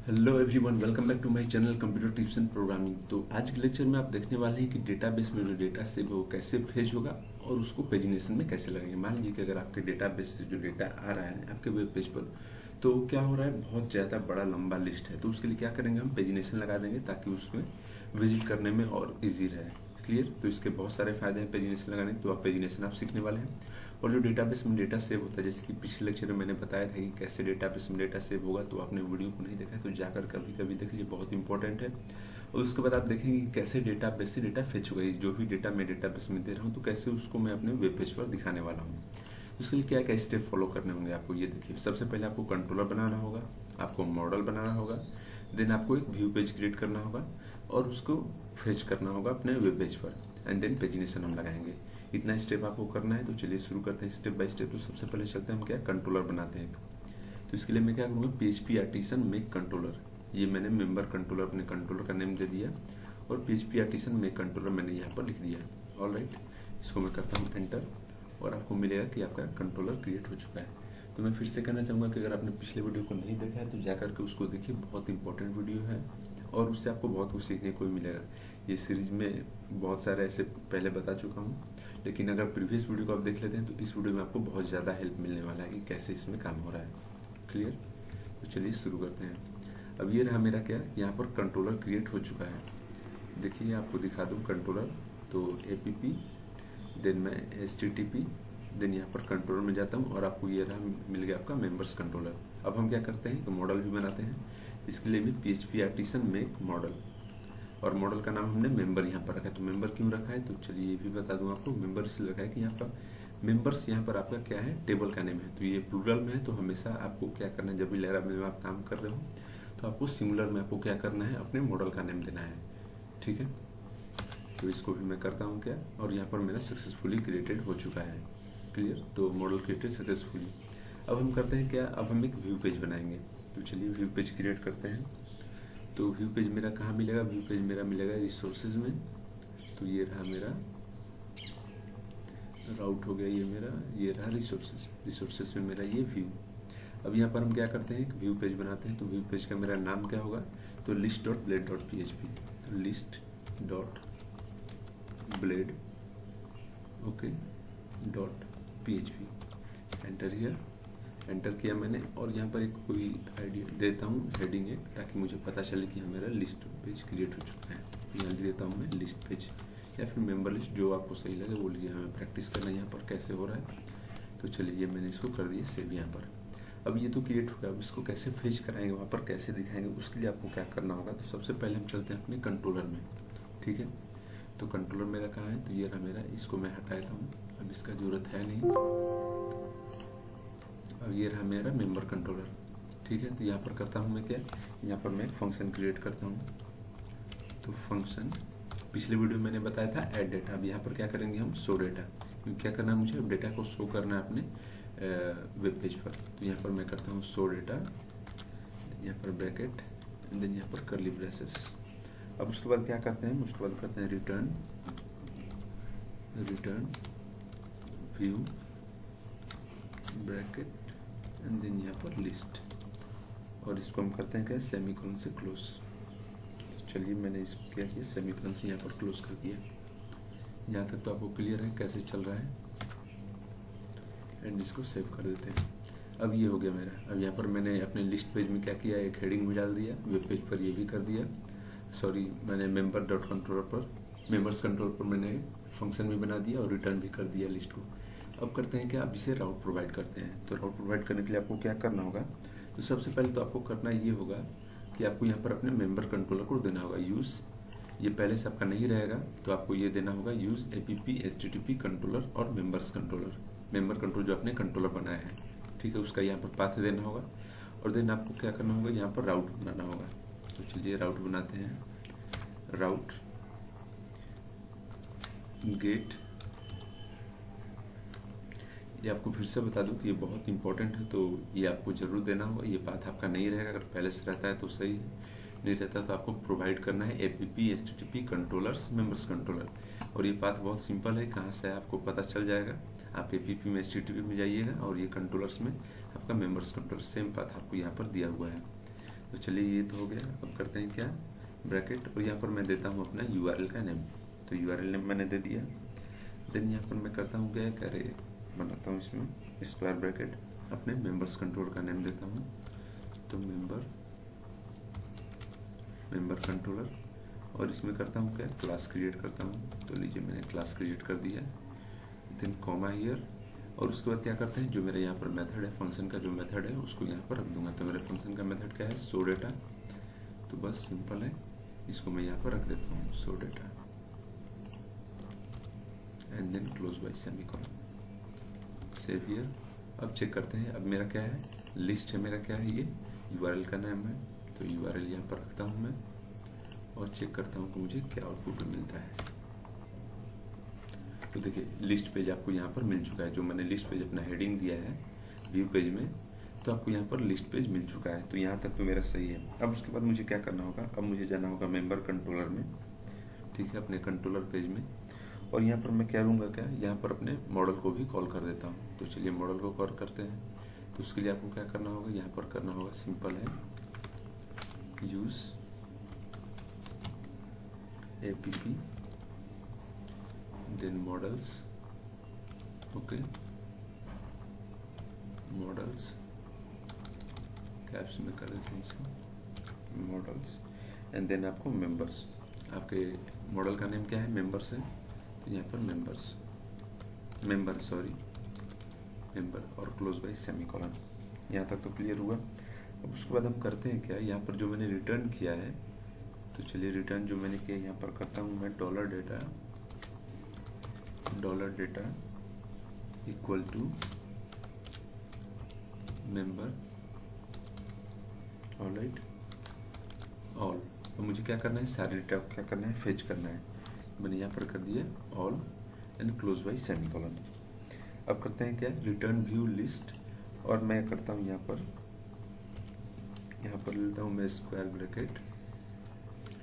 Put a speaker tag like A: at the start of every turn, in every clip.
A: Hello everyone, welcome back to my channel computer tips and programming. तो आज के lecture में आप देखने वाले हैं कि डेटाबेस में जो डेटा से वो कैसे फेच होगा और उसको पेजिनेशन में कैसे लगाएंगे। मान लीजिए कि अगर आपके डेटाबेस से जो डेटा आ रहा है आपके वेब पेज पर, तो क्या हो रहा है, बहुत ज़्यादा बड़ा लंबा लिस्ट है। तो उसके लिए क्या करेंगे, हम पेजिनेशन लगा देंगे ताकि उसमें विजिट करने में और ईजी रहे। क्लियर। तो इसके बहुत सारे फायदे हैं पेजिनेशन लगाने के। तो आप पेजिनेशन आप सीखने वाले हैं। और जो डेटाबेस में डेटा सेव होता है, जैसे कि पिछले लेक्चर में मैंने बताया था कि कैसे डेटाबेस में डेटा सेव होगा, तो आपने वीडियो को नहीं देखा है तो जाकर कभी कभी देख लीजिए, बहुत इंपॉर्टेंट है। और उसके बाद आप देखेंगे कि कैसे डेटाबेस से डेटा फेच होगा। जो भी डेटा मैं डेटाबेस में दे रहा हूँ तो कैसे उसको मैं अपने वेब पेज पर दिखाने वाला हूँ। उसके लिए क्या क्या स्टेप फॉलो करने होंगे आपको, ये देखिए। सबसे पहले आपको कंट्रोलर बनाना होगा, आपको मॉडल बनाना होगा, देन आपको एक व्यू पेज क्रिएट करना होगा और उसको फेच करना होगा अपने वेब पेज पर, एंड देन पेजिनेशन हम लगाएंगे। इतना स्टेप आपको करना है। तो चलिए शुरू करते हैं स्टेप बाय स्टेप। तो सबसे पहले चलते हैं हम क्या कंट्रोलर बनाते हैं। तो इसके लिए मैं क्या करूँगा, PHP आर्टिसन मेक कंट्रोलर, ये मैंने मेंबर कंट्रोलर अपने कंट्रोलर का नेम दे दिया और PHP आर्टिसन मेक कंट्रोलर मैंने यहाँ पर लिख दिया। ऑलराइट, इसको मैं करता हूँ एंटर और आपको मिलेगा कि आपका कंट्रोलर क्रिएट हो चुका है। तो मैं फिर से कहना चाहूँगा कि अगर आपने पिछले वीडियो को नहीं देखा है तो जाकर के उसको देखिए, बहुत इंपॉर्टेंट वीडियो है और उससे आपको बहुत कुछ सीखने को मिलेगा। ये सीरीज में बहुत सारे ऐसे पहले बता चुका हूँ, लेकिन अगर प्रीवियस वीडियो को आप देख लेते हैं तो इस वीडियो में आपको बहुत ज़्यादा हेल्प मिलने वाला है कि कैसे इसमें काम हो रहा है। क्लियर। तो चलिए शुरू करते हैं। अब ये रहा मेरा क्या, यहाँ पर कंट्रोलर क्रिएट हो चुका है। देखिए आपको दिखा दूँ कंट्रोलर। तो APP, देन मैं HTTP, देन यहाँ पर कंट्रोलर में जाता हूँ और आपको ये रहा मिल गया आपका मेंबर्स कंट्रोलर। अब हम क्या करते हैं, तो मॉडल भी बनाते हैं। इसके लिए भी PHP आर्टिसन मेक मॉडल, और मॉडल का नाम हमने मेंबर यहाँ पर रखा है। तो मेंबर क्यों रखा है, तो चलिए ये भी बता दूं आपको। मेंबर इसलिए रखा है कि यहाँ पर मेंबर्स, यहाँ पर आपका क्या है, टेबल का नेम है। तो ये प्लूरल में है, तो हमेशा आपको क्या करना है, जब भी लैरावेल में आप काम कर रहे हो तो आपको सिंगुलर में आपको क्या करना है, अपने मॉडल का नेम देना है। ठीक है। तो इसको भी मैं करता हूँ क्या, और यहाँ पर मेरा सक्सेसफुली क्रिएटेड हो चुका है। क्लियर। तो मॉडल क्रिएटेड सक्सेसफुली। अब हम करते हैं क्या, अब हम एक व्यू पेज बनाएंगे। तो चलिए व्यू पेज क्रिएट करते हैं। तो व्यू पेज मेरा कहाँ मिलेगा, व्यू पेज मेरा मिलेगा रिसोर्सेज में। तो ये रहा मेरा राउट हो गया, ये मेरा ये रहा रिसोर्सेज। रिसोर्सेज में मेरा ये व्यू। अब यहाँ पर हम क्या करते हैं, एक व्यू पेज बनाते हैं। तो व्यू पेज का मेरा नाम क्या होगा, तो list.blade.php। तो list.blade okay .php। Enter here, enter किया मैंने। और यहाँ पर एक कोई आइडिया देता हूँ, हेडिंग है, ताकि मुझे पता चले कि मेरा लिस्ट पेज क्रिएट हो चुका है। यहाँ लिख देता हूँ मैं लिस्ट पेज, या फिर मेंबर लिस्ट, जो आपको सही लगे वो लीजिए। हमें प्रैक्टिस करना है यहाँ पर कैसे हो रहा है। तो चलिए ये मैंने इसको कर दिया सेव यहाँ पर। अब ये तो क्रिएट हो गया। अब इसको कैसे फेच कराएंगे, वहाँ पर कैसे दिखाएंगे, उसके लिए आपको क्या करना होगा। तो सबसे पहले हम चलते हैं अपने कंट्रोलर में। ठीक है। तो कंट्रोलर मेरा कहाँ है, तो ये रहा मेरा। इसको मैं हटा देता हूँ, अब इसका जरूरत है नहीं। अब ये रहा मेरा मेंबर कंट्रोलर। ठीक है। तो यहाँ पर करता हूँ मैं क्या, यहाँ पर मैं एक फंक्शन क्रिएट करता हूँ। तो फंक्शन पिछले वीडियो में मैंने बताया था ऐड डेटा। अब यहाँ पर क्या करेंगे हम, शो डेटा। क्या करना है मुझे, डेटा को शो करना है अपने वेब पेज पर। तो यहाँ पर मैं करता हूँ शो डेटा, यहाँ पर ब्रैकेट, एंड देन यहाँ पर कर्ली ब्रेसेस। अब उसके बाद क्या करते हैं, उसके बाद करते हैं return view bracket, and then यहाँ पर लिस्ट, और इसको हम करते हैं क्या, सेमीकोलन से क्लोज। तो चलिए मैंने इसको क्या किया, सेमीकोलन से यहाँ पर क्लोज कर दिया। यहाँ तक तो आपको क्लियर है कैसे चल रहा है। एंड इसको सेव कर देते हैं। अब ये हो गया मेरा। अब यहाँ पर मैंने अपने लिस्ट पेज में क्या किया, एक हेडिंग भी डाल दिया, वेब पेज पर ये भी कर दिया। सॉरी, मैंने मेंबर डॉट कंट्रोलर पर, मेंबर्स कंट्रोल पर मैंने फंक्शन भी बना दिया और रिटर्न भी कर दिया लिस्ट को। अब करते हैं क्या, अब इसे राउट प्रोवाइड करते हैं। तो राउट प्रोवाइड करने के लिए आपको क्या करना होगा, तो सबसे पहले तो आपको करना ये होगा कि आपको यहाँ पर अपने मेंबर कंट्रोलर को देना होगा यूज। ये पहले से आपका नहीं रहेगा तो आपको ये देना होगा यूज APP HTTP कंट्रोलर और मेंबर्स कंट्रोलर। मेंबर कंट्रोल जो आपने कंट्रोलर बनाया है, ठीक है, उसका यहाँ पर पाथ देना होगा। और देन आपको क्या करना होगा, यहाँ पर राउट बनाना होगा। तो चलिए राउट बनाते हैं। राउट गेट, ये आपको फिर से बता दूं कि ये बहुत इंपॉर्टेंट है, तो ये आपको जरूर देना होगा। ये पाथ आपका नहीं रहेगा, अगर पहले से रहता है तो सही है, नहीं रहता तो आपको प्रोवाइड करना है APP HTTP controllers members controller. और ये पाथ बहुत सिंपल है, कहाँ से है आपको पता चल जाएगा। आप APP में HTTP में जाइएगा और ये कंट्रोलर्स में आपका मेंबर्स कंट्रोलर, सेम पाथ आपको यहाँ पर दिया हुआ है। तो चलिए ये तो हो गया। अब करते हैं क्या, ब्रैकेट, और यहाँ पर मैं देता हूँ अपना यूआरएल का नेम। तो यूआरएल नेम मैंने दे दिया। देन यहाँ पर मैं करता हूँ क्या, करे बनाता हूँ इसमें स्क्वायर ब्रैकेट, अपने मेंबर्स कंट्रोल का नेम देता हूँ। तो मेंबर कंट्रोलर, और इसमें करता हूँ क्या, क्लास क्रिएट करता हूँ। तो लीजिए मैंने क्लास क्रिएट कर दिया। देन कॉमा हियर, और उसके बाद क्या करते हैं, जो मेरा यहाँ पर मेथड है, फंक्शन का जो मेथड है उसको यहाँ पर रख दूंगा। तो मेरे फंक्शन का मेथड क्या है, शो डेटा। तो बस सिंपल है, इसको मैं यहाँ पर रख देता हूँ, show data, and then close by semicolon, save here. अब चेक करते हैं, अब मेरा क्या है, लिस्ट है मेरा, क्या है ये, यूआरएल का नाम है। तो यूआरएल यहाँ पर रखता हूँ मैं, और चेक करता हूँ कि मुझे क्या आउटपुट मिलता है। तो देखिए लिस्ट पेज आपको यहाँ पर मिल चुका है। जो मैंने लिस्ट पेज अपना हेडिंग दिया है व्यू पेज में, तो आपको यहाँ पर लिस्ट पेज मिल चुका है। तो यहाँ तक तो मेरा सही है। अब उसके बाद मुझे क्या करना होगा, अब मुझे जाना होगा मेंबर कंट्रोलर में, ठीक है, अपने कंट्रोलर पेज में। और यहाँ पर मैं क्या करूँगा, क्या यहाँ पर अपने मॉडल को भी कॉल कर देता हूँ। तो चलिए मॉडल को कॉल करते हैं। तो उसके लिए आपको क्या करना होगा, यहाँ पर करना होगा, सिंपल है, use APP, then models, okay, models caps में कर देते हैं इसको, मॉडल्स, एंड देन आपको मेंबर्स, आपके मॉडल का नेम क्या है, मेंबर्स है। तो यहाँ पर मेंबर और क्लोज बाय सेमीकोलन। यहाँ तक तो क्लियर हुआ। अब उसके बाद हम करते हैं क्या, यहाँ पर जो मैंने रिटर्न किया है, तो चलिए रिटर्न जो मैंने किया यहाँ पर करता हूँ मैं, dollar data equal to member, alright, all. तो मुझे क्या करना है, सारे डेटा को क्या करना है, फेच करना है। मैंने यहाँ पर कर दिया all and close by semicolon. अब करते हैं क्या, रिटर्न व्यू लिस्ट, और मैं करता हूँ यहाँ पर लेता हूँ मैं स्क्वायर ब्रैकेट।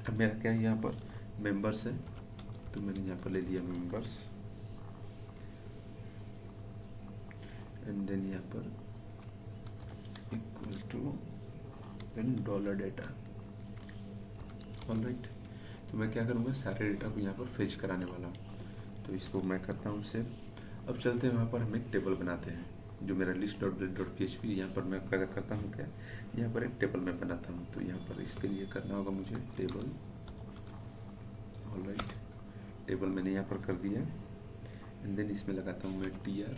A: अब मेरा क्या है, यहाँ पर मेंबर्स है, तो मैंने यहाँ पर ले लिया मेंबर्स, एंड देन यहाँ पर equal to then dollar data, alright. तो मैं क्या करूँगा, सारे डेटा को यहाँ पर फेच कराने वाला हूँ। तो इसको मैं करता हूँ सेव। अब चलते हैं वहाँ पर, हम एक टेबल बनाते हैं, जो मेरा list.php, यहाँ पर मैं क्या करता हूँ, क्या यहाँ पर एक टेबल में बनाता हूँ। तो यहाँ पर इसके लिए करना होगा मुझे टेबल, ऑलराइट, टेबल मैंने यहाँ पर कर दिया, एंड देन इसमें लगाता हूँ मैं tr,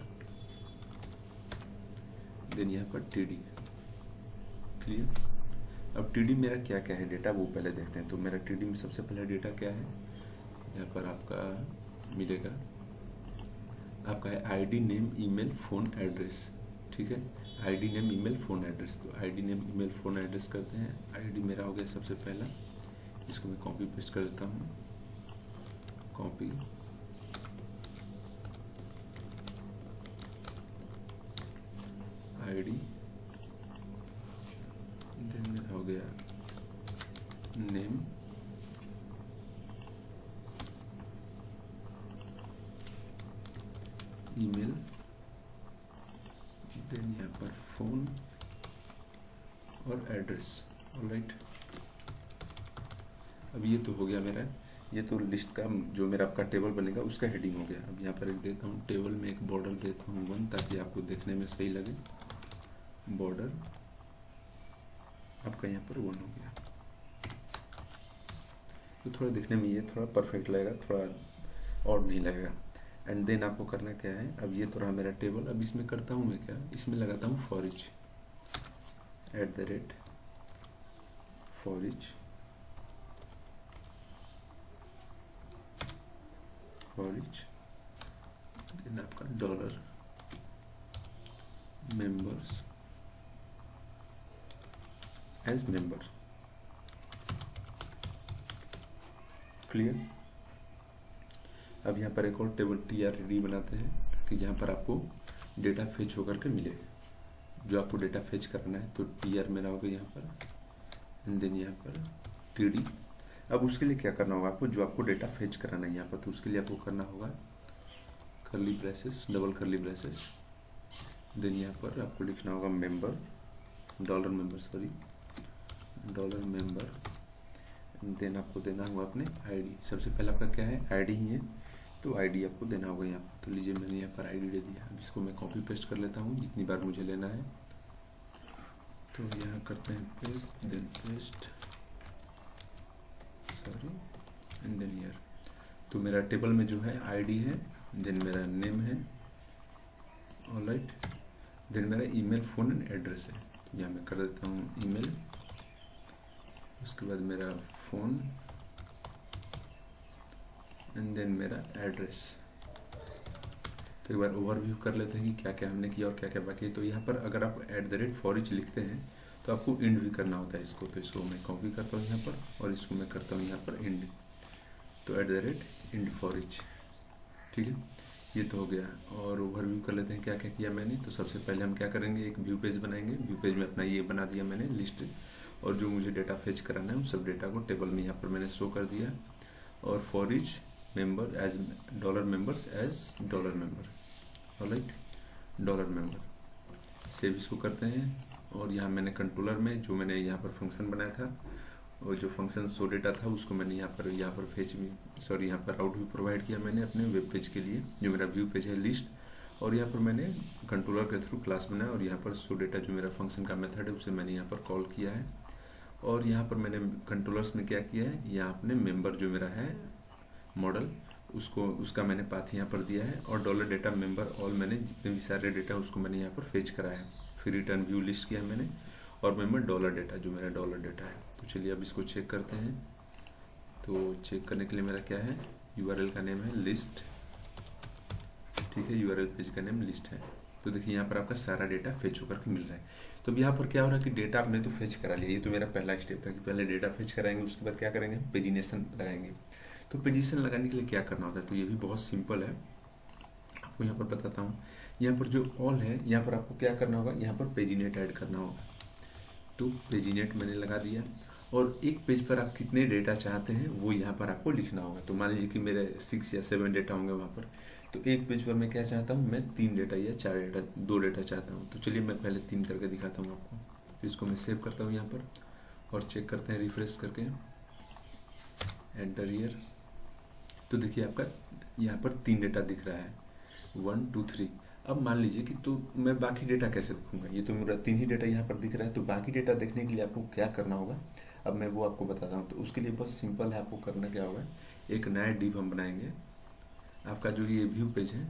A: देन यहाँ पर td, क्लियर। अब td मेरा क्या क्या है डेटा, वो पहले देखते हैं। तो मेरा td में सबसे पहले डेटा क्या है, यहाँ पर आपका मिलेगा, आपका है ID, name, email, phone, address, ठीक है, ID, name, email, phone, address. तो ID, name, email, phone, address करते हैं। आईडी मेरा हो गया सबसे पहला, इसको मैं कॉपी पेस्ट कर देता हूँ, कॉपी, आईडी, देन मेरा हो गया नेम, ईमेल, देन यहाँ पर फोन और एड्रेस, ऑलराइट। अब ये तो हो गया मेरा, ये तो लिस्ट का जो मेरा आपका टेबल बनेगा उसका हेडिंग हो गया। अब यहाँ पर एक देता हूँ, टेबल में एक बॉर्डर देता हूँ 1, ताकि आपको देखने में सही लगे। बॉर्डर आपका यहाँ पर 1 हो गया, तो थोड़ा दिखने में ये थोड़ा परफेक्ट लगेगा, थोड़ा ऑड नहीं लगेगा। एंड देन आपको करना क्या है, अब ये तो रहा मेरा टेबल। अब इसमें करता हूँ मैं क्या, इसमें लगाता हूँ for each, @ for each, then आपका dollar members as member, clear. अब यहाँ पर एक और टेबल TRD बनाते हैं, ताकि यहाँ पर आपको डेटा फेच होकर के मिले, जो आपको डेटा फेच करना है। तो TR मेरा होगा यहाँ पर, एंड देन यहाँ पर TD। अब उसके लिए क्या करना होगा आपको, जो आपको डेटा फेच कराना है यहाँ पर, तो उसके लिए आपको करना होगा curly braces, double curly braces, then यहाँ पर आपको लिखना होगा member, dollar member, sorry, dollar member, then आपको देना होगा अपने आईडी। सबसे पहले आपका क्या है, आईडी ही है, तो आईडी आपको देना होगा यहाँ पर। तो लीजिए मैंने यहाँ पर आईडी दे दिया। अब इसको मैं कॉपी पेस्ट कर लेता हूँ जितनी बार मुझे लेना है। तो यहाँ करते हैं paste, then paste, sorry, and then year. तो मेरा टेबल में जो है आईडी है, देन मेरा नेम है, ऑलराइट, देन मेरा ईमेल, फोन एंड एड्रेस है। तो यहाँ मैं कर देता हूँ ईमेल, उसके बाद मेरा फोन एंड देन मेरा एड्रेस। तो एक बार ओवरव्यू कर लेते हैं कि क्या क्या हमने किया और क्या क्या बाकी है। तो यहाँ पर अगर आप @forEach लिखते हैं तो आपको इंड भी करना होता है इसको। तो इसको मैं कॉपी करता हूँ यहाँ पर और इसको मैं करता हूँ यहाँ पर इंड। तो @forEach, ठीक है, ये तो हो गया। और ओवरव्यू कर लेते हैं क्या क्या किया मैंने। तो सबसे पहले हम क्या करेंगे, एक व्यू पेज बनाएंगे। व्यू पेज में अपना ये बना दिया मैंने लिस्ट, और जो मुझे डेटा फेच कराना है उन सब डेटा को टेबल में यहाँ पर मैंने शो कर दिया। और for each member as dollar members as dollar member, alright, dollar member. Save इसको करते हैं। और यहाँ मैंने कंट्रोलर में जो मैंने यहाँ पर फंक्शन बनाया था, और जो फंक्शन शो डेटा था उसको मैंने यहाँ पर फेच भी, सॉरी, यहाँ पर आउट भी प्रोवाइड किया मैंने अपने वेब पेज के लिए, जो मेरा व्यू पेज है लिस्ट। और यहाँ पर मैंने कंट्रोलर के थ्रू क्लास बनाया और यहाँ पर शो डेटा जो मेरा फंक्शन का मेथड है उसे मैंने यहाँ पर कॉल किया है। और यहाँ पर मैंने कंट्रोलर्स में क्या किया है, यहाँ अपने मेंबर जो मेरा है मॉडल, उसका मैंने पाथ यहाँ पर दिया है। और डॉलर डेटा मेंबर ऑल, मैंने जितने भी सारे डेटा उसको मैंने यहाँ पर फेच कराया है। फिर रिटर्न व्यू लिस्ट किया मैंने, और मेंबर डॉलर डेटा जो मेरा डॉलर डेटा है। तो चलिए अब इसको चेक करते हैं। तो चेक करने के लिए मेरा क्या है, यूआरएल का नेम है लिस्ट, ठीक है, यूआरएल पेज का नेम लिस्ट है। तो देखिए यहाँ पर आपका सारा डेटा फेच होकर के मिल रहा है। तो अब यहाँ पर क्या हो रहा है कि डेटा आपने तो फेच करा लिया। ये तो मेरा पहला स्टेप था कि पहले डेटा फेच कराएंगे, उसके बाद क्या करेंगे, पेजिनेशन लगाएंगे। तो पेजिनेशन लगाने के लिए क्या करना होता है, तो ये भी बहुत सिंपल है, आपको यहाँ पर बताता हूँ। यहाँ पर जो ऑल है, यहाँ पर आपको क्या करना होगा, यहाँ पर पेजिनेट ऐड करना होगा। तो पेजिनेट मैंने लगा दिया। और एक पेज पर आप कितने डेटा चाहते हैं वो यहाँ पर आपको लिखना होगा। तो मान लीजिए कि मेरे 6 या 7 डेटा होंगे वहाँ पर। तो एक पेज पर मैं क्या चाहता हूँ, मैं 3 डेटा या 4 डेटा, 2 डेटा चाहता हूँ। तो चलिए मैं पहले 3 करके दिखाता हूँ आपको। तो इसको मैं सेव करता हूँ यहाँ पर और चेक करते हैं रिफ्रेश करके, एंटर ईयर। तो देखिए आपका यहाँ पर 3 डेटा दिख रहा है, 1 2 3। अब मान लीजिए कि तो मैं बाकी डेटा कैसे देखूंगा, ये तो मेरा 3 ही डेटा यहाँ पर दिख रहा है। तो बाकी डेटा देखने के लिए आपको क्या करना होगा, अब मैं वो आपको बताता हूँ। तो उसके लिए बहुत सिंपल है, आपको करना क्या होगा, एक नया डिव हम बनाएंगे। आपका जो ये व्यू पेज है,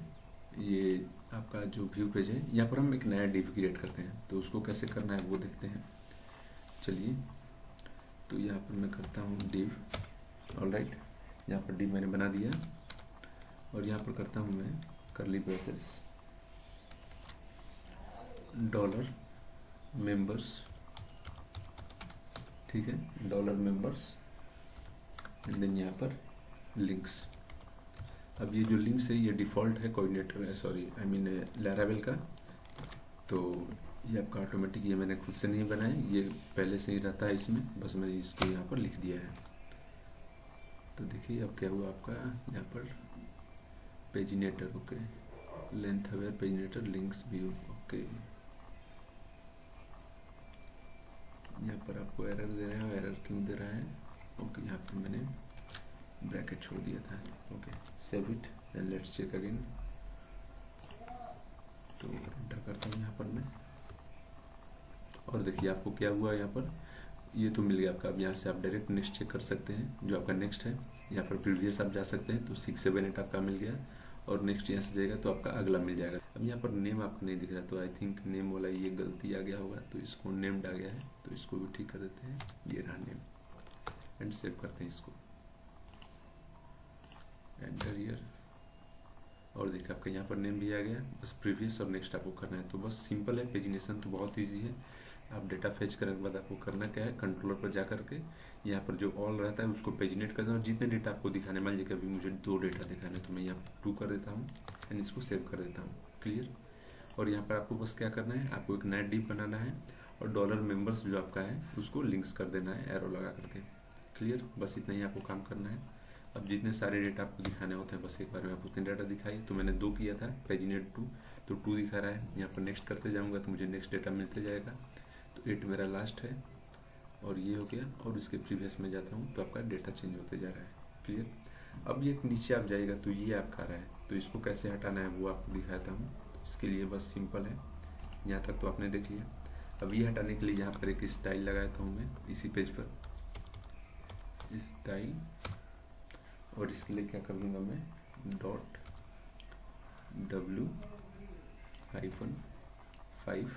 A: ये आपका जो व्यू पेज है, यहाँ पर हम एक नया डिव क्रिएट करते हैं। तो उसको कैसे करना है वो देखते हैं। चलिए, तो यहाँ पर मैं करता हूँ डिव, ऑलराइट, यहाँ पर डिव मैंने बना दिया। और यहाँ पर करता हूँ मैं करली ब्रेसेस, डॉलर मेंबर्स, ठीक है, डॉलर मेंबर्स, एंड देन यहाँ पर लिंक्स। अब ये जो लिंक्स है ये डिफ़ॉल्ट है कोऑर्डिनेटर, सॉरी आई मीन लैरावेल का। तो ये आपका ऑटोमेटिक, ये मैंने खुद से नहीं बनाया, ये पहले से ही रहता है इसमें, बस मैंने इसको यहाँ पर लिख दिया है। तो देखिए अब क्या हुआ आपका यहाँ पर paginator, okay, length aware paginator links view, okay. यहाँ पर आपको एरर दे रहा है, एरर क्यों दे रहा है, ओके, यहाँ पर मैंने ब्रैकेट छोड़ दिया था, okay, save it and let's check again. तो एंटर करता हूँ यहाँ पर मैं, और देखिए आपको क्या हुआ, यहाँ पर ये तो मिल गया आपका। अब यहाँ से आप डायरेक्ट नेक्स्ट चेक कर सकते हैं, जो आपका नेक्स्ट है, यहाँ पर प्रीवियस आप जा सकते हैं। तो 6 7 8 आपका मिल गया, और नेक्स्ट यहाँ से जाएगा तो आपका अगला मिल जाएगा। अब यहाँ पर नेम आपको नहीं दिख रहा, तो आई थिंक नेम वाला ये गलती आ गया होगा, तो इसको नेम्ड आ गया है, तो इसको भी ठीक कर देते हैं, ये रहा नेम, एंड सेव करते हैं इसको, एंटर ईयर। और देखिए आपका यहाँ पर नेम भी आ गया, बस प्रीवियस और नेक्स्ट आपको करना है। तो बस सिंपल है, पेजिनेशन तो बहुत ईजी है। आप डेटा फेच करने के बाद आपको करना क्या है, कंट्रोलर पर जा करके यहाँ पर जो ऑल रहता है उसको पेजिनेट कर देना, और जितने डेटा आपको दिखाने, मान लीजिए कि अभी मुझे 2 डेटा दिखाने, तो मैं यहाँ 2 कर देता हूँ एंड इसको सेव कर देता हूँ, क्लियर। और यहाँ पर आपको बस क्या करना है, आपको एक नया डिव बनाना है, और डॉलर मेंबर्स जो आपका है उसको लिंक्स कर देना है एरो लगा करके, क्लियर। बस इतना ही आपको काम करना है। अब जितने सारे डेटा आपको दिखाने होते हैं बस एक बार में आप उतने डेटा दिखाइए। तो मैंने 2 किया था, पेजिनेट 2, तो 2 दिखा रहा है। यहाँ पर नेक्स्ट करते जाऊँगा तो मुझे नेक्स्ट डेटा मिलते जाएगा। तो 8 मेरा लास्ट है, और ये हो गया, और इसके प्रीवियस में जाता हूँ तो आपका डेटा चेंज होते जा रहा है। क्लियर। अब ये नीचे आप जाएगा तो ये आपका रहा है, तो इसको कैसे हटाना है वो आपको दिखाता हूँ। तो इसके लिए बस सिंपल है, यहाँ तक तो आपने देख लिया। अब ये हटाने के लिए यहाँ पर एक स्टाइल लगाया था मैं इसी पेज पर, स्टाइल, और इसके लिए क्या कर दूंगा मैं, .w-5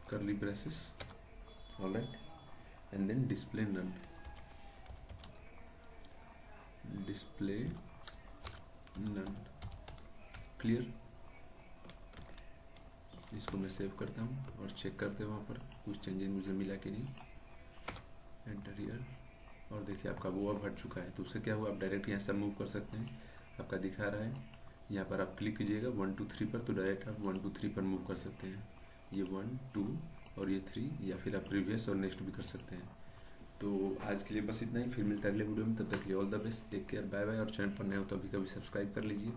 A: curly braces, alright, and then display none, clear. इसको मैं सेव करता हूँ और चेक करते हैं वहाँ पर कुछ चेंजेस मुझे मिला कि नहीं। एंटर हियर, और देखिए आपका वो अब हट चुका है। तो उससे क्या हुआ, आप डायरेक्ट यहाँ से मूव कर सकते हैं। आपका दिखा रहा है, यहाँ पर आप क्लिक कीजिएगा 1 2 3 पर, तो डायरेक्ट आप 1 2 3 पर मूव कर सकते हैं। ये 1 2 और ये 3, या फिर आप प्रीवियस और नेक्स्ट भी कर सकते हैं। तो आज के लिए बस इतना ही, फिर मिलता है अगले वीडियो में। तब तक के लिए all the best, take care, bye bye. और चैनल पर नए हो तो अभी कभी सब्सक्राइब कर लीजिए।